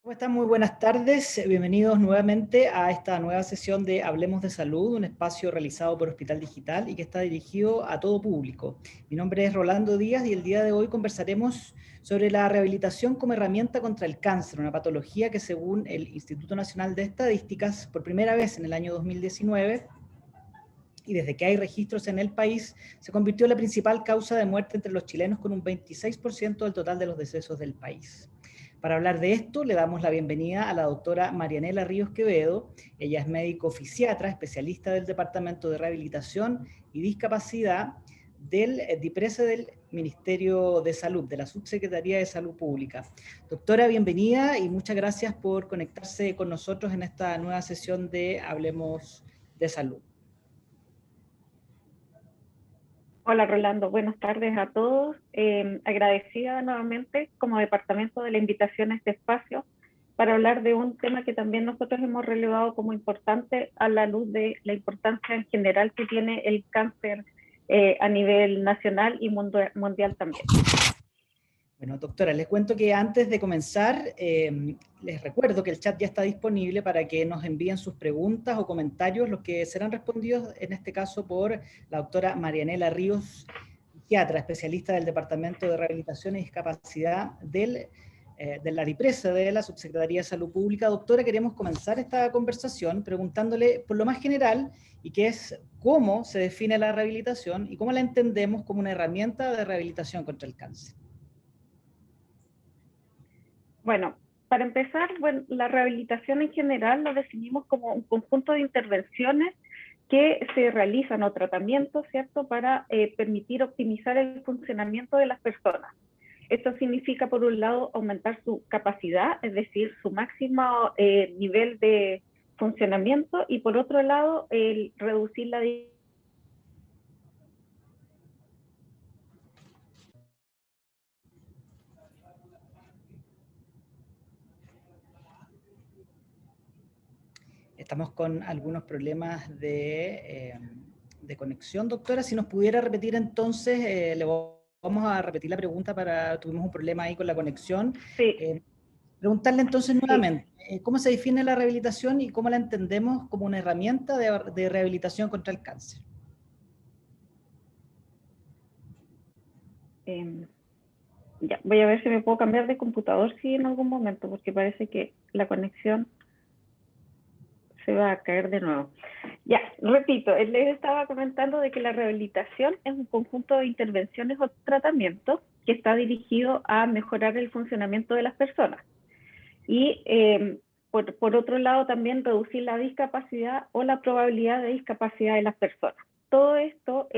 ¿Cómo están? Muy buenas tardes. Bienvenidos nuevamente a esta nueva sesión de Hablemos de Salud, un espacio realizado por Hospital Digital y que está dirigido a todo público. Mi nombre es Rolando Díaz y el día de hoy conversaremos sobre la rehabilitación como herramienta contra el cáncer, una patología que según el Instituto Nacional de Estadísticas, por primera vez en el año 2019, y desde que hay registros en el país, se convirtió en la principal causa de muerte entre los chilenos con un 26% del total de los decesos del país. Para hablar de esto, le damos la bienvenida a la doctora Marianela Ríos Quevedo. Ella es médico fisiatra, especialista del Departamento de Rehabilitación y Discapacidad del DIPRESE del Ministerio de Salud, de la Subsecretaría de Salud Pública. Doctora, bienvenida y muchas gracias por conectarse con nosotros en esta nueva sesión de Hablemos de Salud. Hola Rolando, buenas tardes a todos. Agradecida nuevamente como departamento de la invitación a este espacio para hablar de un tema que también nosotros hemos relevado como importante a la luz de la importancia en general que tiene el cáncer a nivel nacional y mundial también. Bueno, doctora, les cuento que antes de comenzar, les recuerdo que el chat ya está disponible para que nos envíen sus preguntas o comentarios, los que serán respondidos en este caso por la doctora Marianela Ríos, psiquiatra, especialista del Departamento de Rehabilitación y Discapacidad de la DIPRESE, de la Subsecretaría de Salud Pública. Doctora, queremos comenzar esta conversación preguntándole por lo más general, y que es cómo se define la rehabilitación y cómo la entendemos como una herramienta de rehabilitación contra el cáncer. Bueno, para empezar, la rehabilitación en general lo definimos como un conjunto de intervenciones que se realizan o tratamientos, ¿cierto?, para permitir optimizar el funcionamiento de las personas. Esto significa, por un lado, aumentar su capacidad, es decir, su máximo nivel de funcionamiento, y por otro lado, reducir la Estamos con algunos problemas de conexión, doctora. Si nos pudiera repetir entonces, vamos a repetir la pregunta tuvimos un problema ahí con la conexión. Sí. Preguntarle entonces nuevamente, Sí. ¿Cómo se define la rehabilitación y cómo la entendemos como una herramienta de rehabilitación contra el cáncer? Ya, voy a ver si me puedo cambiar de computador, sí, en algún momento, porque parece que la conexión se va a caer de nuevo. Ya, repito, les estaba comentando de que la rehabilitación es un conjunto de intervenciones o tratamientos que está dirigido a mejorar el funcionamiento de las personas. Y por otro lado también reducir la discapacidad o la probabilidad de discapacidad de las personas. Todo esto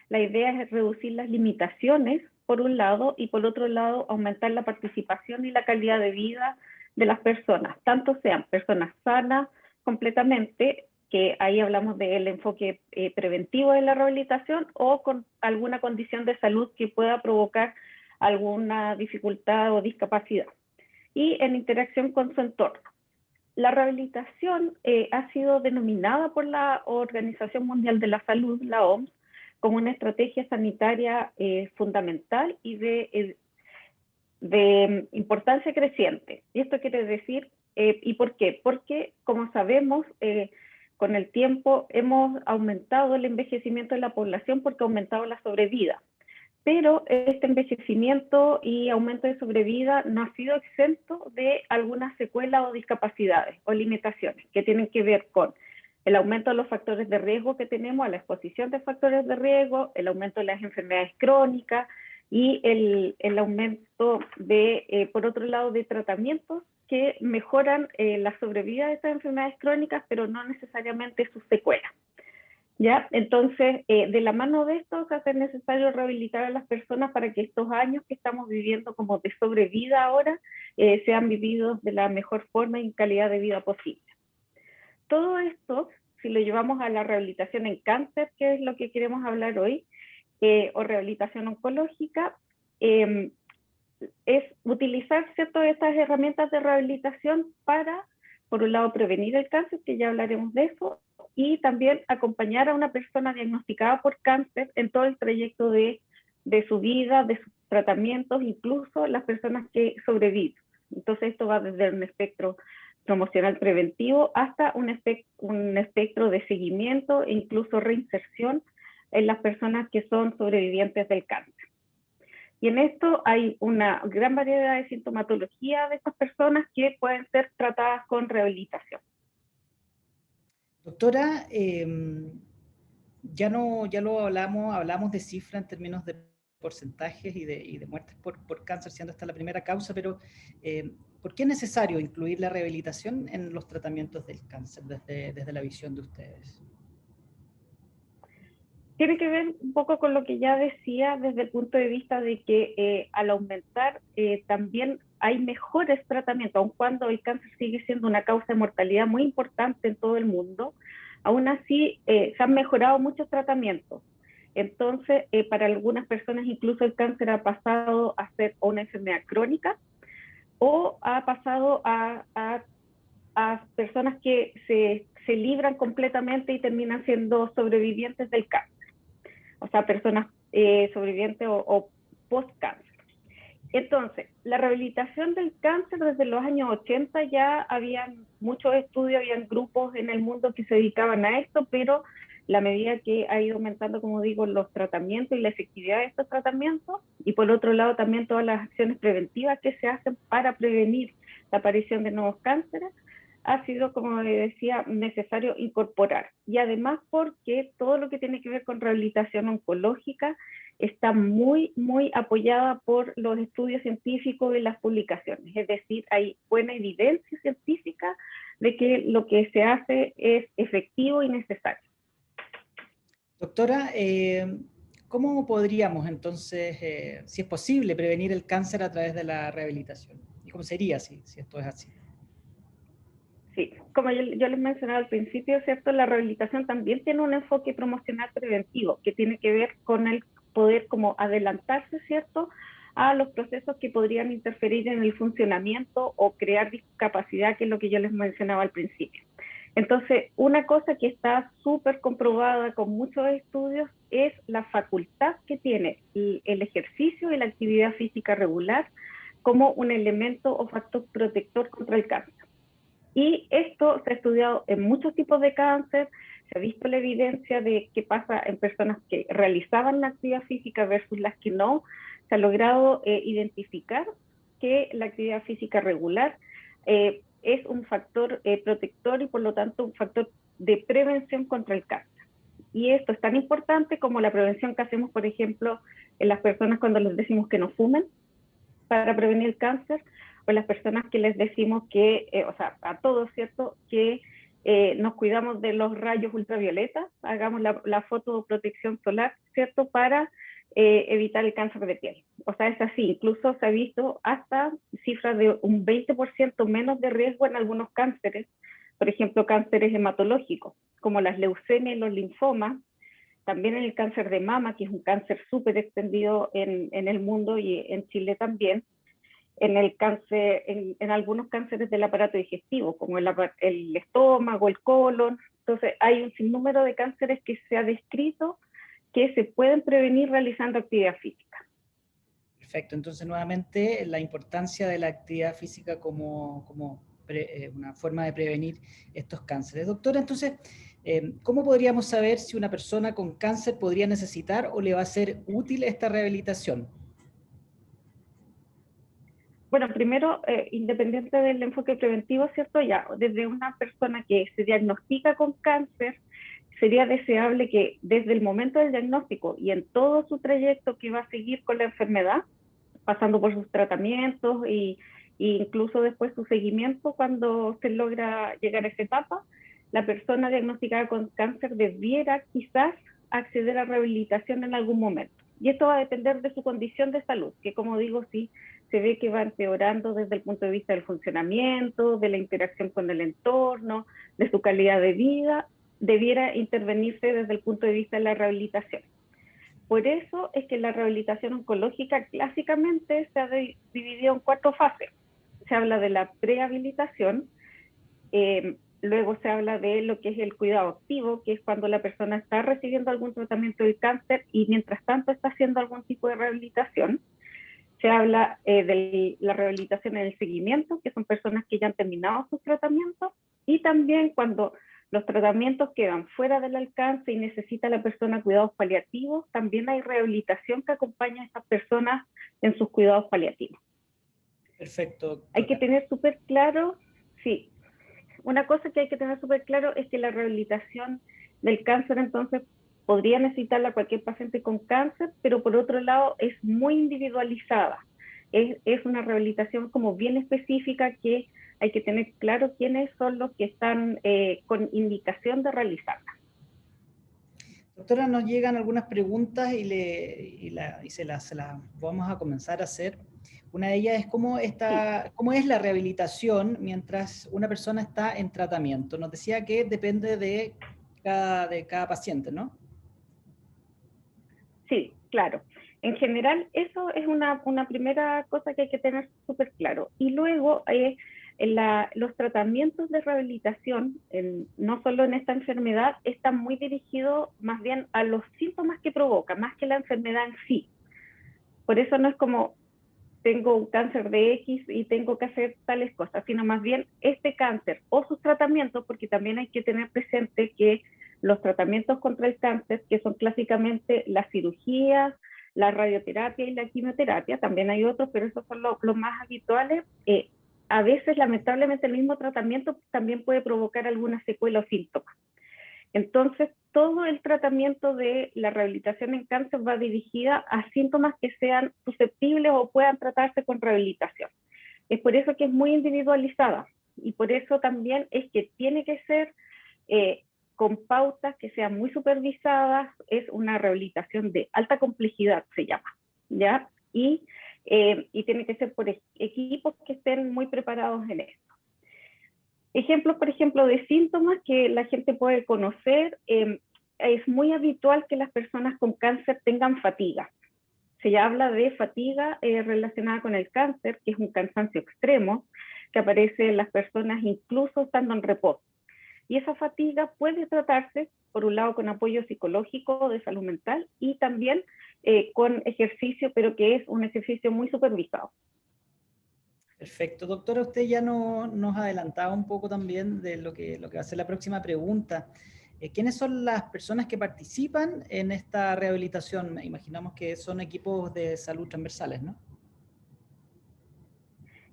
la idea es reducir las limitaciones por un lado y por otro lado aumentar la participación y la calidad de vida de las personas, tanto sean personas sanas completamente, que ahí hablamos del enfoque preventivo de la rehabilitación, o con alguna condición de salud que pueda provocar alguna dificultad o discapacidad, y en interacción con su entorno. La rehabilitación ha sido denominada por la Organización Mundial de la Salud, la OMS, como una estrategia sanitaria fundamental y de importancia creciente. Y esto quiere decir, ¿y por qué? Porque, como sabemos, con el tiempo hemos aumentado el envejecimiento de la población porque ha aumentado la sobrevida. Pero este envejecimiento y aumento de sobrevida no ha sido exento de algunas secuelas o discapacidades o limitaciones que tienen que ver con el aumento de los factores de riesgo que tenemos, a la exposición de factores de riesgo, el aumento de las enfermedades crónicas y el aumento de, por otro lado, de tratamientos que mejoran la sobrevida de estas enfermedades crónicas, pero no necesariamente sus secuelas. ¿Ya? Entonces, de la mano de esto, se hace necesario rehabilitar a las personas para que estos años que estamos viviendo como de sobrevida ahora sean vividos de la mejor forma y calidad de vida posible. Todo esto, si lo llevamos a la rehabilitación en cáncer, que es lo que queremos hablar hoy, o rehabilitación oncológica, es utilizar ciertas de estas herramientas de rehabilitación para, por un lado, prevenir el cáncer, que ya hablaremos de eso, y también acompañar a una persona diagnosticada por cáncer en todo el trayecto de su vida, de sus tratamientos, incluso las personas que sobreviven. Entonces esto va desde un espectro promocional preventivo hasta un espectro de seguimiento e incluso reinserción en las personas que son sobrevivientes del cáncer. Y en esto hay una gran variedad de sintomatología de estas personas que pueden ser tratadas con rehabilitación. Doctora, ya lo hablamos de cifras en términos de porcentajes y de muertes por cáncer, siendo esta la primera causa, pero ¿por qué es necesario incluir la rehabilitación en los tratamientos del cáncer desde la visión de ustedes? Tiene que ver un poco con lo que ya decía desde el punto de vista de que al aumentar también hay mejores tratamientos, aun cuando el cáncer sigue siendo una causa de mortalidad muy importante en todo el mundo, aún así se han mejorado muchos tratamientos. Entonces, para algunas personas incluso el cáncer ha pasado a ser una enfermedad crónica o ha pasado a personas que se libran completamente y terminan siendo sobrevivientes del cáncer. O sea, personas sobrevivientes o post-cáncer. Entonces, la rehabilitación del cáncer desde los años 80 ya habían muchos estudios, habían grupos en el mundo que se dedicaban a esto, pero la medida que ha ido aumentando, como digo, los tratamientos y la efectividad de estos tratamientos, y por otro lado también todas las acciones preventivas que se hacen para prevenir la aparición de nuevos cánceres, ha sido, como le decía, necesario incorporar. Y además porque todo lo que tiene que ver con rehabilitación oncológica está muy, muy apoyada por los estudios científicos y las publicaciones. Es decir, hay buena evidencia científica de que lo que se hace es efectivo y necesario. Doctora, ¿cómo podríamos entonces, si es posible, prevenir el cáncer a través de la rehabilitación? ¿Y cómo sería si esto es así? Sí, como yo les mencionaba al principio, ¿cierto? La rehabilitación también tiene un enfoque promocional preventivo, que tiene que ver con el poder como adelantarse, ¿cierto?, a los procesos que podrían interferir en el funcionamiento o crear discapacidad, que es lo que yo les mencionaba al principio. Entonces, una cosa que está súper comprobada con muchos estudios es la facultad que tiene el ejercicio y la actividad física regular como un elemento o factor protector contra el cáncer. Y esto se ha estudiado en muchos tipos de cáncer, se ha visto la evidencia de qué pasa en personas que realizaban la actividad física versus las que no. Se ha logrado identificar que la actividad física regular es un factor protector y por lo tanto un factor de prevención contra el cáncer. Y esto es tan importante como la prevención que hacemos, por ejemplo, en las personas cuando les decimos que no fumen para prevenir el cáncer, o las personas que les decimos que, o sea, a todos, ¿cierto?, que nos cuidamos de los rayos ultravioletas, hagamos la fotoprotección solar, ¿cierto?, para evitar el cáncer de piel. O sea, es así, incluso se ha visto hasta cifras de un 20% menos de riesgo en algunos cánceres, por ejemplo, cánceres hematológicos, como las leucemias y los linfomas, también en el cáncer de mama, que es un cáncer súper extendido en el mundo y en Chile también, en el cáncer, en algunos cánceres del aparato digestivo, como el estómago, el colon. Entonces, hay un sinnúmero de cánceres que se ha descrito que se pueden prevenir realizando actividad física. Perfecto, entonces nuevamente la importancia de la actividad física como una forma de prevenir estos cánceres. Doctora, entonces, ¿cómo podríamos saber si una persona con cáncer podría necesitar o le va a ser útil esta rehabilitación? Bueno, primero, independiente del enfoque preventivo, ¿cierto? Ya, desde una persona que se diagnostica con cáncer, sería deseable que desde el momento del diagnóstico y en todo su trayecto que va a seguir con la enfermedad, pasando por sus tratamientos e incluso después su seguimiento cuando se logra llegar a esa etapa, la persona diagnosticada con cáncer debiera quizás acceder a rehabilitación en algún momento. Y esto va a depender de su condición de salud, que como digo, sí, se ve que va empeorando desde el punto de vista del funcionamiento, de la interacción con el entorno, de su calidad de vida, debiera intervenirse desde el punto de vista de la rehabilitación. Por eso es que la rehabilitación oncológica clásicamente se ha dividido en 4 fases. Se habla de la prehabilitación, luego se habla de lo que es el cuidado activo, que es cuando la persona está recibiendo algún tratamiento del cáncer y mientras tanto está haciendo algún tipo de rehabilitación. Se habla de la rehabilitación en el seguimiento, que son personas que ya han terminado sus tratamientos, y también cuando los tratamientos quedan fuera del alcance y necesita la persona cuidados paliativos, también hay rehabilitación que acompaña a esas personas en sus cuidados paliativos. Perfecto, doctora. Hay que tener súper claro, sí, una cosa que hay que tener súper claro es que la rehabilitación del cáncer entonces podría necesitarla cualquier paciente con cáncer, pero por otro lado es muy individualizada. Es una rehabilitación como bien específica que hay que tener claro quiénes son los que están con indicación de realizarla. Doctora, nos llegan algunas preguntas y se las vamos a comenzar a hacer. Una de ellas es cómo es la rehabilitación mientras una persona está en tratamiento. Nos decía que depende de cada paciente, ¿no? Sí, claro. En general, eso es una primera cosa que hay que tener súper claro. Y luego, los tratamientos de rehabilitación, no solo en esta enfermedad, están muy dirigidos más bien a los síntomas que provoca, más que la enfermedad en sí. Por eso no es como tengo un cáncer de X y tengo que hacer tales cosas, sino más bien este cáncer o sus tratamientos, porque también hay que tener presente que los tratamientos contra el cáncer, que son clásicamente las cirugías, la radioterapia y la quimioterapia, también hay otros, pero esos son los más habituales. A veces, lamentablemente, el mismo tratamiento también puede provocar alguna secuela o síntomas. Entonces, todo el tratamiento de la rehabilitación en cáncer va dirigida a síntomas que sean susceptibles o puedan tratarse con rehabilitación. Es por eso que es muy individualizada y por eso también es que tiene que ser con pautas que sean muy supervisadas. Es una rehabilitación de alta complejidad, se llama, ¿ya? Y tiene que ser por equipos que estén muy preparados en eso. Ejemplos, por ejemplo, de síntomas que la gente puede conocer. Es muy habitual que las personas con cáncer tengan fatiga. Se habla de fatiga relacionada con el cáncer, que es un cansancio extremo que aparece en las personas incluso estando en reposo. Y esa fatiga puede tratarse, por un lado, con apoyo psicológico de salud mental y también con ejercicio, pero que es un ejercicio muy supervisado. Perfecto. Doctora, usted ya nos adelantaba un poco también de lo que va a ser la próxima pregunta. ¿Quiénes son las personas que participan en esta rehabilitación? Imaginamos que son equipos de salud transversales, ¿no?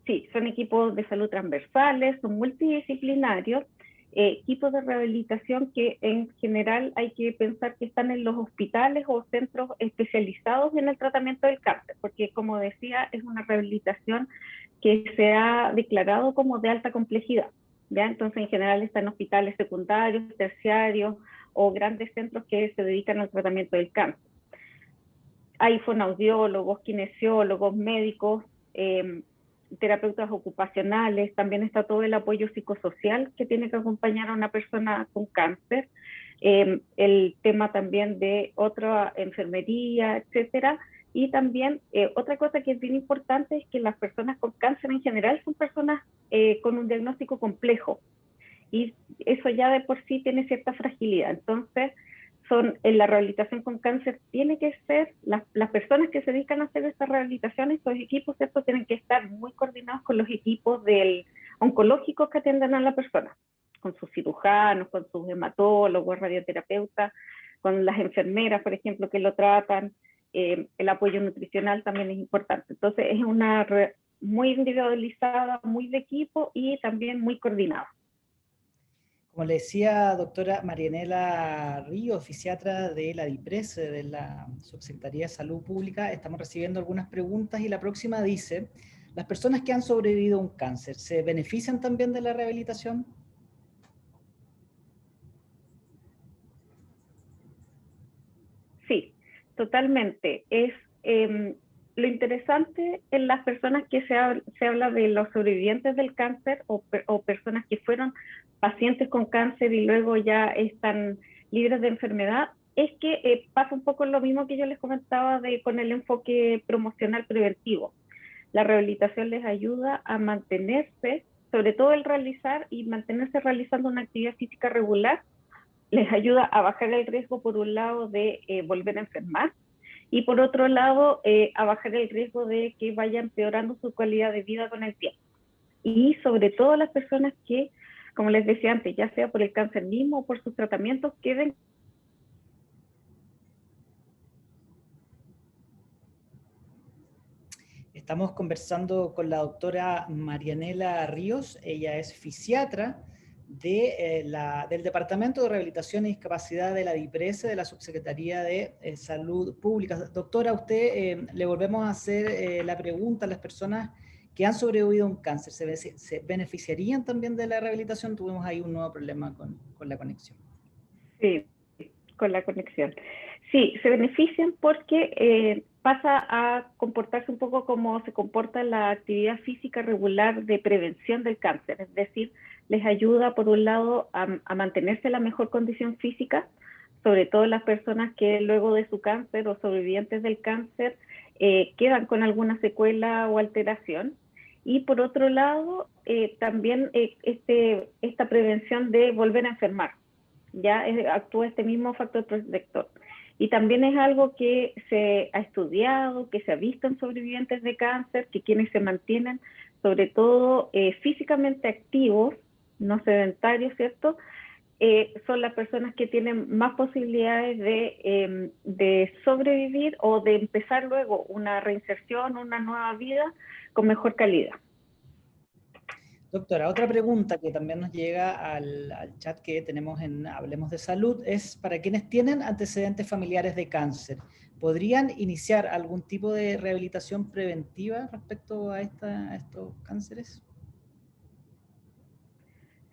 Sí, son equipos de salud transversales, son multidisciplinarios, equipos de rehabilitación que en general hay que pensar que están en los hospitales o centros especializados en el tratamiento del cáncer, porque como decía, es una rehabilitación que se ha declarado como de alta complejidad, ¿ya? Entonces en general está en hospitales secundarios, terciarios o grandes centros que se dedican al tratamiento del cáncer. Hay fonoaudiólogos, kinesiólogos, médicos, terapeutas ocupacionales, también está todo el apoyo psicosocial que tiene que acompañar a una persona con cáncer, el tema también de otra enfermería, etcétera. Y también otra cosa que es bien importante es que las personas con cáncer en general son personas con un diagnóstico complejo y eso ya de por sí tiene cierta fragilidad. Entonces, en la rehabilitación con cáncer tiene que ser, las personas que se dedican a hacer esta rehabilitación, estos equipos, ¿cierto? Tienen que estar muy coordinados con los equipos oncológicos que atienden a la persona, con sus cirujanos, con sus hematólogos, radioterapeutas, con las enfermeras, por ejemplo, que lo tratan. El apoyo nutricional también es importante. Entonces, es una muy individualizada, muy de equipo y también muy coordinada. Como le decía doctora Marianela Ríos, fisiatra de la DIPRES, de la Subsecretaría de Salud Pública, estamos recibiendo algunas preguntas y la próxima dice, ¿las personas que han sobrevivido a un cáncer se benefician también de la rehabilitación? Sí, totalmente. Lo interesante en las personas que se habla de los sobrevivientes del cáncer o personas que fueron pacientes con cáncer y luego ya están libres de enfermedad, es que pasa un poco lo mismo que yo les comentaba con el enfoque promocional preventivo. La rehabilitación les ayuda a mantenerse, sobre todo el realizar y mantenerse realizando una actividad física regular, les ayuda a bajar el riesgo, por un lado, de volver a enfermar y por otro lado, a bajar el riesgo de que vaya empeorando su calidad de vida con el tiempo. Y sobre todo las personas que, como les decía antes, ya sea por el cáncer mismo o por sus tratamientos, queden. Estamos conversando con la doctora Marianela Ríos, ella es fisiatra del Departamento de Rehabilitación y Discapacidad de la DIPRESE, de la Subsecretaría de Salud Pública. Doctora, a usted le volvemos a hacer la pregunta a las personas que han sobrevivido a un cáncer. ¿Se beneficiarían también de la rehabilitación? Tuvimos ahí un nuevo problema con la conexión. Sí, con la conexión. Sí, se benefician porque pasa a comportarse un poco como se comporta la actividad física regular de prevención del cáncer, es decir, les ayuda por un lado a mantenerse en la mejor condición física, sobre todo las personas que luego de su cáncer o sobrevivientes del cáncer quedan con alguna secuela o alteración. Y por otro lado, también esta prevención de volver a enfermar, ya actúa este mismo factor protector. Y también es algo que se ha estudiado, que se ha visto en sobrevivientes de cáncer, que quienes se mantienen sobre todo físicamente activos, no sedentarios, ¿cierto? Son las personas que tienen más posibilidades de sobrevivir o de empezar luego una reinserción, una nueva vida con mejor calidad. Doctora, otra pregunta que también nos llega al chat que tenemos en Hablemos de Salud es para quienes tienen antecedentes familiares de cáncer. ¿Podrían iniciar algún tipo de rehabilitación preventiva respecto a estos cánceres?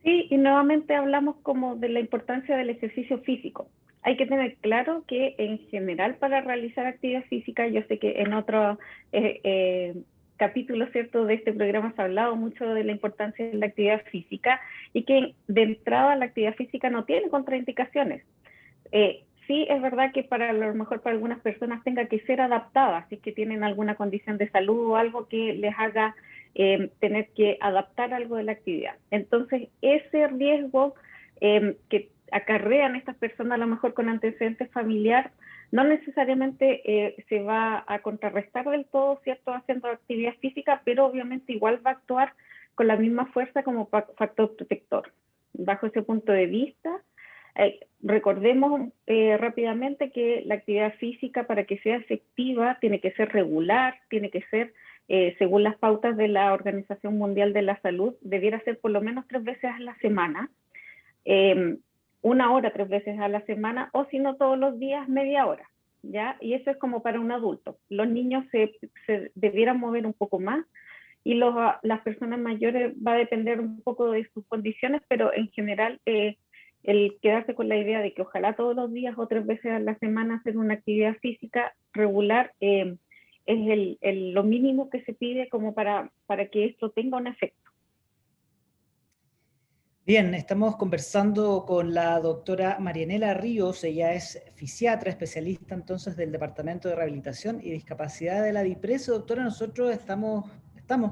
Sí, y nuevamente hablamos como de la importancia del ejercicio físico. Hay que tener claro que en general para realizar actividad física, yo sé que en otro capítulo, ¿cierto?, de este programa se ha hablado mucho de la importancia de la actividad física y que de entrada la actividad física no tiene contraindicaciones. Sí, es verdad que para lo mejor para algunas personas tenga que ser adaptada, si es que tienen alguna condición de salud o algo que les haga tener que adaptar algo de la actividad. Entonces, ese riesgo que acarrean estas personas a lo mejor con antecedentes familiar, no necesariamente se va a contrarrestar del todo, ¿cierto?, haciendo actividad física, pero obviamente igual va a actuar con la misma fuerza como factor protector. Bajo ese punto de vista, recordemos rápidamente que la actividad física para que sea efectiva tiene que ser regular, tiene que ser, según las pautas de la Organización Mundial de la Salud, debiera ser por lo menos 3 veces a la semana, 1 hora 3 veces a la semana, o si no todos los días media hora, ¿ya? Y eso es como para un adulto. Los niños se debieran mover un poco más, y las personas mayores va a depender un poco de sus condiciones, pero en general el quedarse con la idea de que ojalá todos los días o 3 veces a la semana hacer una actividad física regular es lo mínimo que se pide como para que esto tenga un efecto. Bien, estamos conversando con la doctora Marianela Ríos, ella es fisiatra, especialista entonces del Departamento de Rehabilitación y Discapacidad de la DIPRESE. Doctora, nosotros estamos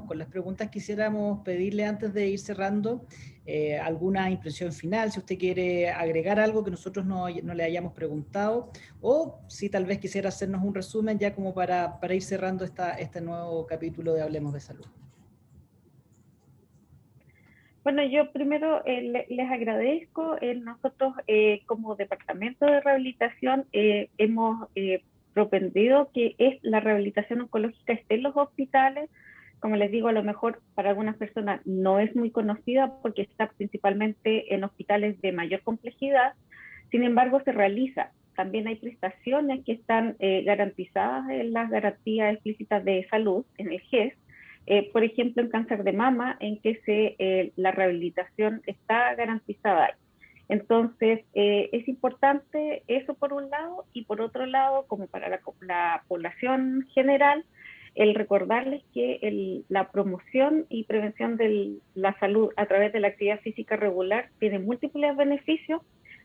con las preguntas. Quisiéramos pedirle antes de ir cerrando alguna impresión final, si usted quiere agregar algo que nosotros no le hayamos preguntado, o si tal vez quisiera hacernos un resumen ya como para ir cerrando este nuevo capítulo de Hablemos de Salud. Bueno, yo primero les agradezco. Nosotros como Departamento de Rehabilitación hemos propendido que la rehabilitación oncológica esté en los hospitales. Como les digo, a lo mejor para algunas personas no es muy conocida porque está principalmente en hospitales de mayor complejidad. Sin embargo, se realiza. También hay prestaciones que están garantizadas en las garantías explícitas de salud, en el GES. Por ejemplo, en cáncer de mama, en que la rehabilitación está garantizada. Entonces, es importante eso por un lado, y por otro lado, como para la población general, el recordarles que la promoción y prevención de la salud a través de la actividad física regular tiene múltiples beneficios,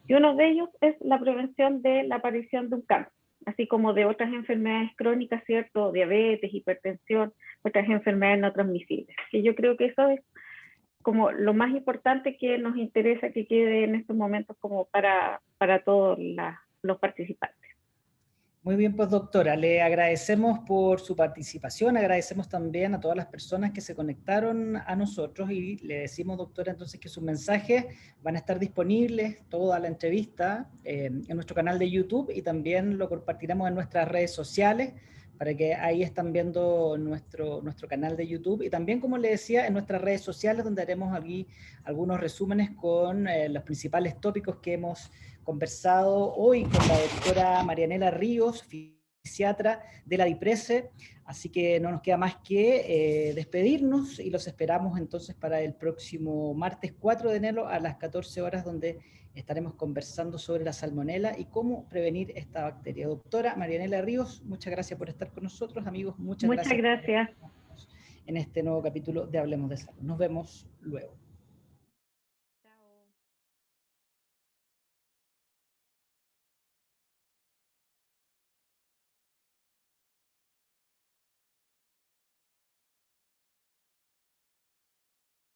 y uno de ellos es la prevención de la aparición de un cáncer, así como de otras enfermedades crónicas, ¿cierto? Diabetes, hipertensión, otras enfermedades no transmisibles. Y yo creo que eso es como lo más importante que nos interesa que quede en estos momentos como para todos los participantes. Muy bien, pues doctora, le agradecemos por su participación, agradecemos también a todas las personas que se conectaron a nosotros y le decimos, doctora, entonces que sus mensajes van a estar disponibles, toda la entrevista, en nuestro canal de YouTube y también lo compartiremos en nuestras redes sociales para que ahí están viendo nuestro canal de YouTube y también, como le decía, en nuestras redes sociales donde haremos aquí algunos resúmenes con los principales tópicos que hemos conversado hoy con la doctora Marianela Ríos, fisiatra de la DIPRESE, así que no nos queda más que despedirnos y los esperamos entonces para el próximo martes 4 de enero a las 14 horas donde estaremos conversando sobre la salmonela y cómo prevenir esta bacteria. Doctora Marianela Ríos, muchas gracias por estar con nosotros, amigos, muchas Muchas gracias por gracias. acompañarnos en este nuevo capítulo de Hablemos de Salud. Nos vemos luego.